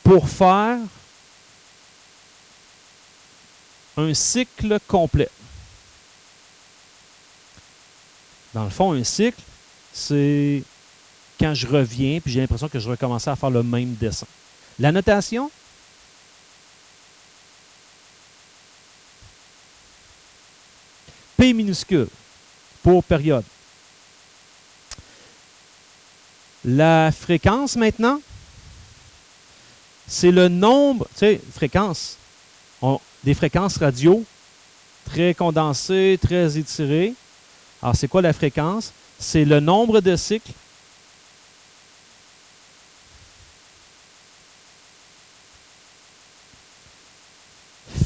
pour faire un cycle complet. Dans le fond, un cycle, c'est quand je reviens puis j'ai l'impression que je recommençais à faire le même dessin. La notation, P minuscule pour période. La fréquence maintenant, c'est le nombre, tu sais, fréquences, des fréquences radio très condensées, très étirées. Alors, c'est quoi la fréquence? C'est le nombre de cycles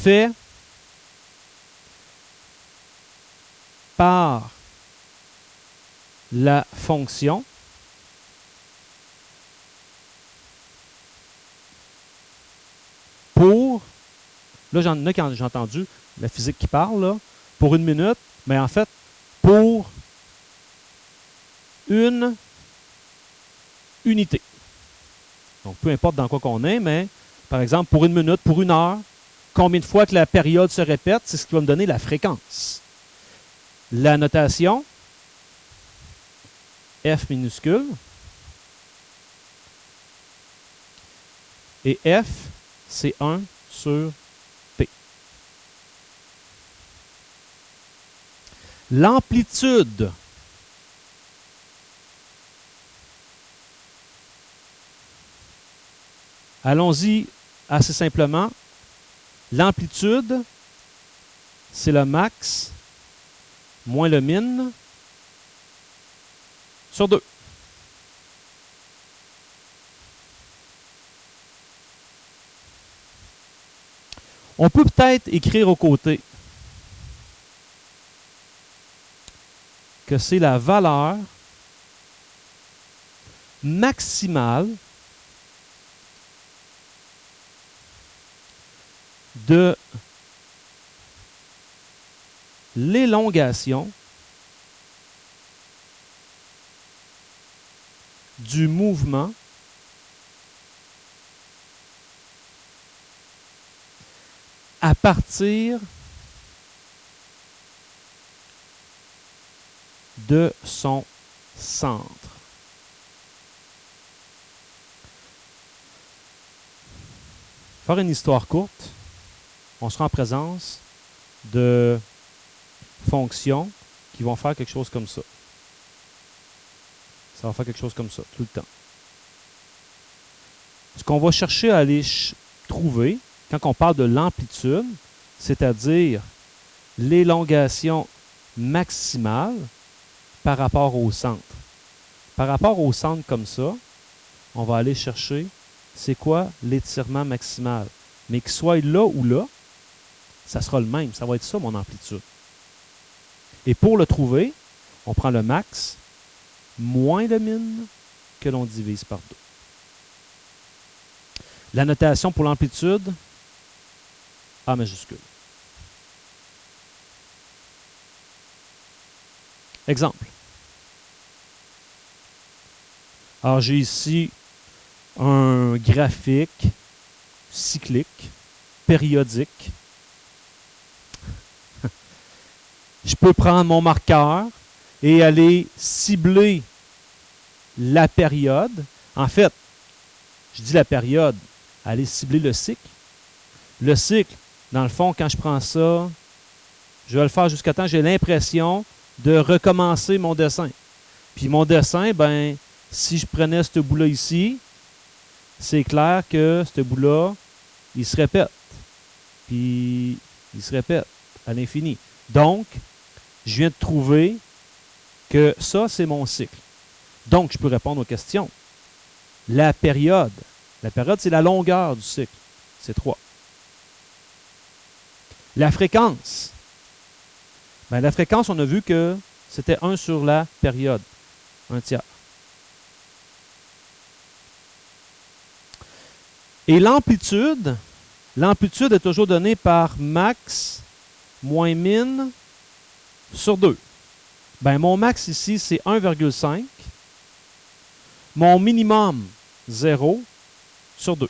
fait par la fonction pour, là, j'en ai quand j'ai entendu la physique qui parle, là, pour 1 minute, mais en fait, pour une unité. Donc, peu importe dans quoi qu'on est, mais par exemple, pour 1 minute, pour 1 heure, combien de fois que la période se répète, c'est ce qui va me donner la fréquence. La notation, F minuscule, et F, c'est 1 sur P. L'amplitude, allons-y assez simplement. L'amplitude, c'est le max moins le min sur 2. On peut peut-être écrire aux côtés que c'est la valeur maximale de l'élongation du mouvement à partir de son centre. Faire une histoire courte, on sera en présence de fonctions qui vont faire quelque chose comme ça. Ça va faire quelque chose comme ça, tout le temps. Ce qu'on va chercher à aller trouver, quand on parle de l'amplitude, c'est-à-dire l'élongation maximale par rapport au centre. Par rapport au centre comme ça, on va aller chercher c'est quoi l'étirement maximal. Mais qu'il soit là ou là, ça sera le même. Ça va être ça, mon amplitude. Et pour le trouver, on prend le max moins le min que l'on divise par 2. La notation pour l'amplitude, A majuscule. Exemple. Alors, j'ai ici un graphique cyclique, périodique. Je peux prendre mon marqueur et aller cibler la période. En fait, je dis la période, aller cibler le cycle. Le cycle, dans le fond, quand je prends ça, je vais le faire jusqu'à temps que j'ai l'impression de recommencer mon dessin. Puis mon dessin, ben, si je prenais ce bout-là ici, c'est clair que ce bout-là, il se répète. Puis il se répète à l'infini. Donc, je viens de trouver que ça, c'est mon cycle. Donc, je peux répondre aux questions. La période, c'est la longueur du cycle. C'est 3. La fréquence. Ben, la fréquence, on a vu que c'était 1 sur la période. 1 tiers. Et l'amplitude est toujours donnée par max moins min sur 2. Ben, mon max ici, c'est 1,5. Mon minimum, 0 sur 2.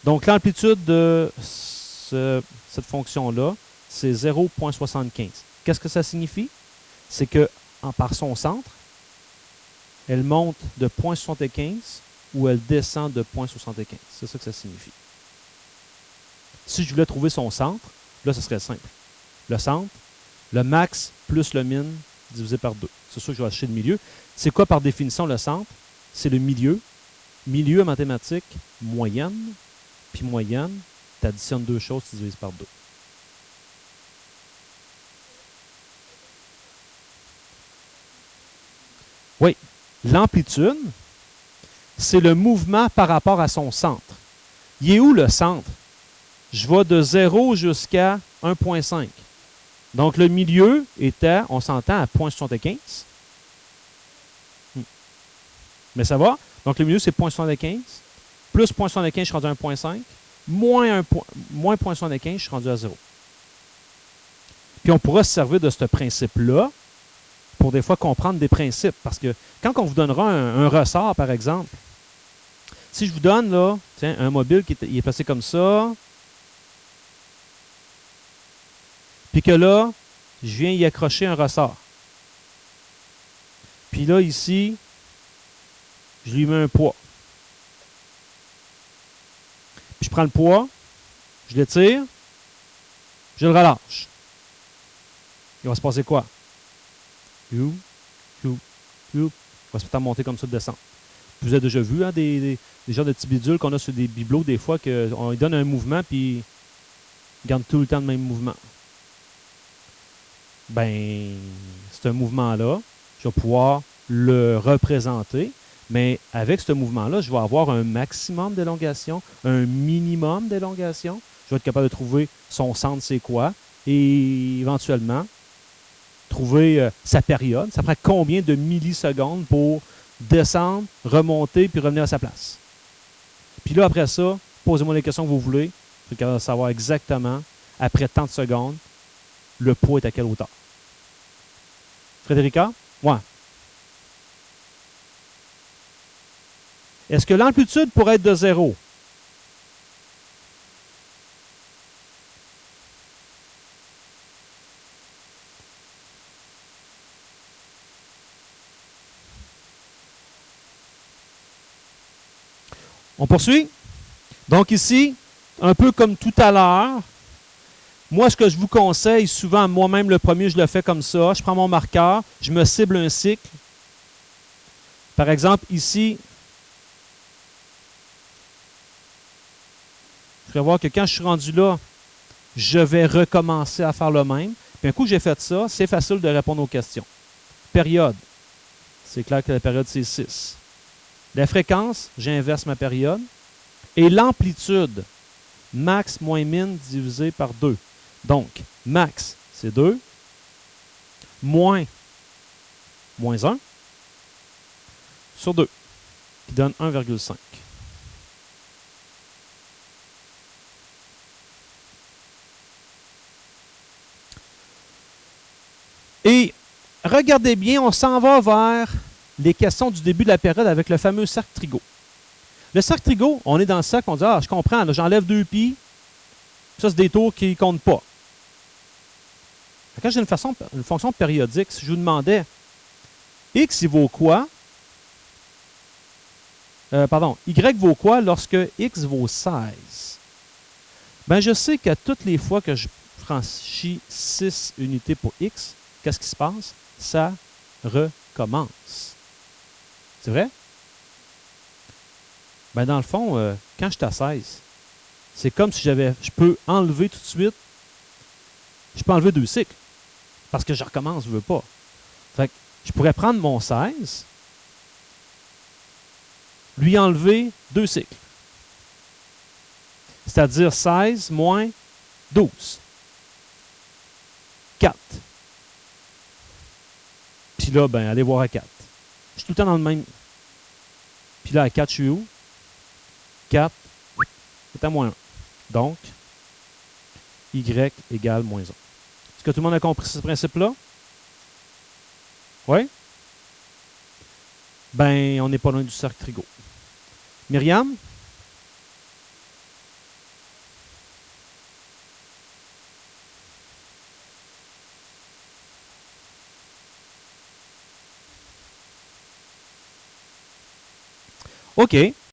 Donc, l'amplitude de cette fonction-là, c'est 0,75. Qu'est-ce que ça signifie? C'est que, par son centre, elle monte de 0,75 ou elle descend de 0,75. C'est ça que ça signifie. Si je voulais trouver son centre, là, ce serait simple. Le centre, le max plus le min divisé par 2. C'est sûr que je vais acheter le milieu. C'est quoi par définition le centre? C'est le milieu. Milieu en mathématiques, moyenne. Puis moyenne, tu additionnes deux choses, tu divises par 2. Oui, l'amplitude, c'est le mouvement par rapport à son centre. Il est où le centre? Je vais de 0 jusqu'à 1,5. Donc, le milieu était, on s'entend, à 0,75. Mais ça va. Donc, le milieu, c'est 0,75. Plus 0,75, je suis rendu à 1,5. Moins 0,75, je suis rendu à 0. Puis, on pourra se servir de ce principe-là pour des fois comprendre des principes. Parce que quand on vous donnera un ressort, par exemple, si je vous donne là, tiens, un mobile qui est placé comme ça, puis que là, je viens y accrocher un ressort. Puis là, ici, je lui mets un poids. Puis je prends le poids, je l'étire, je le relâche. Il va se passer quoi? Il va se mettre à monter comme ça, de descendre. Vous avez déjà vu hein, des genres de petits bidules qu'on a sur des bibelots, des fois, qu'on lui donne un mouvement, puis ils gardent tout le temps le même mouvement. Ben, c'est un mouvement-là. Je vais pouvoir le représenter, mais avec ce mouvement-là, je vais avoir un maximum d'élongation, un minimum d'élongation. Je vais être capable de trouver son centre, c'est quoi, et éventuellement, trouver sa période. Ça prend combien de millisecondes pour descendre, remonter, puis revenir à sa place. Puis là, après ça, posez-moi les questions que vous voulez. Je suis capable de savoir exactement, après tant de secondes, le poids est à quelle hauteur. Frédérica? Ouais. Est-ce que l'amplitude pourrait être de 0? On poursuit? Donc ici, un peu comme tout à l'heure, moi, ce que je vous conseille, souvent, moi-même, le premier, je le fais comme ça. Je prends mon marqueur, je me cible un cycle. Par exemple, ici, je vais voir que quand je suis rendu là, je vais recommencer à faire le même. Puis un coup que j'ai fait ça, c'est facile de répondre aux questions. Période. C'est clair que la période, c'est 6. La fréquence, j'inverse ma période. Et l'amplitude, max moins min divisé par 2. Donc, max, c'est 2. Moins 1 sur 2, qui donne 1,5. Et regardez bien, on s'en va vers les questions du début de la période avec le fameux cercle Trigot. Le cercle Trigot, on est dans le cercle, on dit, ah, je comprends, j'enlève 2 pi, ça c'est des tours qui ne comptent pas. Quand j'ai une fonction périodique, si je vous demandais x, il vaut quoi? Y vaut quoi lorsque x vaut 16? Ben, je sais qu'à toutes les fois que je franchis 6 unités pour x, qu'est-ce qui se passe? Ça recommence. C'est vrai? Ben, dans le fond, quand je suis à 16, c'est comme si je peux enlever tout de suite, je peux enlever 2 cycles, parce que je recommence, je ne veux pas. Fait que je pourrais prendre mon 16, lui enlever 2 cycles. C'est-à-dire 16 moins 12. 4. Puis là, ben, allez voir à 4. Je suis tout le temps dans le même. Puis là, à 4, je suis où? 4 est à moins 1. Donc, y égale moins 1. Est-ce que tout le monde a compris ce principe-là? Oui? Ben, on n'est pas loin du cercle Trigot. Myriam? OK.